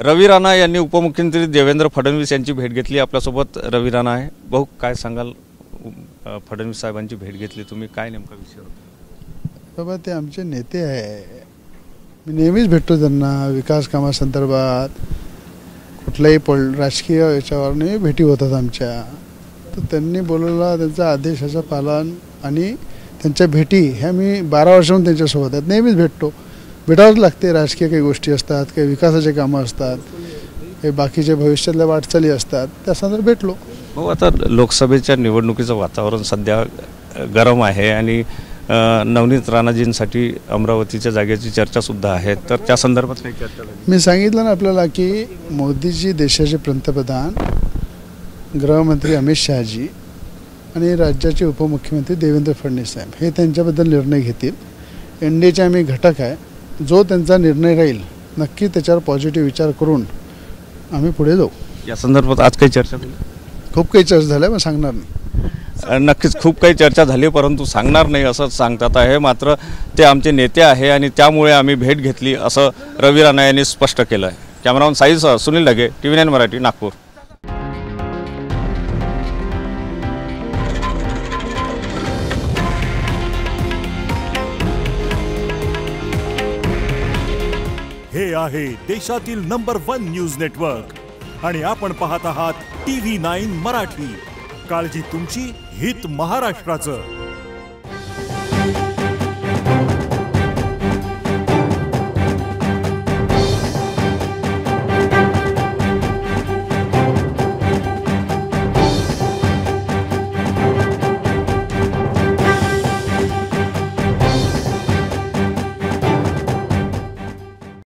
रवी राणा यांनी उपमुख्यमंत्री देवेंद्र फडणवीस यांची भेट घेतली। आपल्यासोबत रवी राणा आहे। भाऊ, काय सांगाल? फडणवीस साहेबांची भेट घेतली तुम्ही, काय नेमका विषय होता? बाबा, ते आमचे नेते आहे, मी नेहमीच भेटतो त्यांना विकास कामासंदर्भात, कुठल्याही राजकीय याच्यावर नेहमी भेटी होतात आमच्या। तर त्यांनी बोलवला, त्यांचा आदेशाचं पालन आणि त्यांच्या भेटी ह्या मी 12 वर्षाहून त्यांच्यासोबत आहेत, नेहमीच भेटतो। भेटावंच लागते, राजकीय काही गोष्टी असतात, काही विकासाचे कामं असतात, काही बाकीच्या भविष्यातल्या वाटचाली असतात, त्या संदर्भात भेटलो। हो, आता लोकसभेच्या निवडणुकीचं वातावरण सध्या गरम आहे आणि नवनीत राणाजींसाठी अमरावतीच्या जागेची चर्चासुद्धा आहे, तर त्या संदर्भात काही चर्चा झाली? मी सांगितलं ना आपल्याला की मोदीजी देशाचे पंतप्रधान, गृहमंत्री अमित शहाजी आणि राज्याचे उपमुख्यमंत्री देवेंद्र फडणवीस साहेब हे त्यांच्याबद्दल निर्णय घेतील। एनडीएचे आम्ही घटक आहे, जो त्यांचा निर्णय राहील नक्की त्याच्यावर पॉझिटिव्ह विचार करून आम्ही पुढे जाऊ। या संदर्भात आज काही चर्चा झाली? खूप काही चर्चा झाल्या, पण सांगणार नाही। नक्कीच खूप काही चर्चा झाली, परंतु सांगणार नाही असं सांगतात आहे। मात्र ते आमचे नेते आहे आणि त्यामुळे आम्ही भेट घेतली असं रवी राणा यांनी स्पष्ट केलं आहे। कॅमेरामन साईसह सुनील लगे, TV9 मराठी, नागपूर। हे आहे देशातील नंबर 1 न्यूज नेटवर्क आणि आपण पाहत आहात TV9 मराठी। काळजी तुमची, हित महाराष्ट्राचं।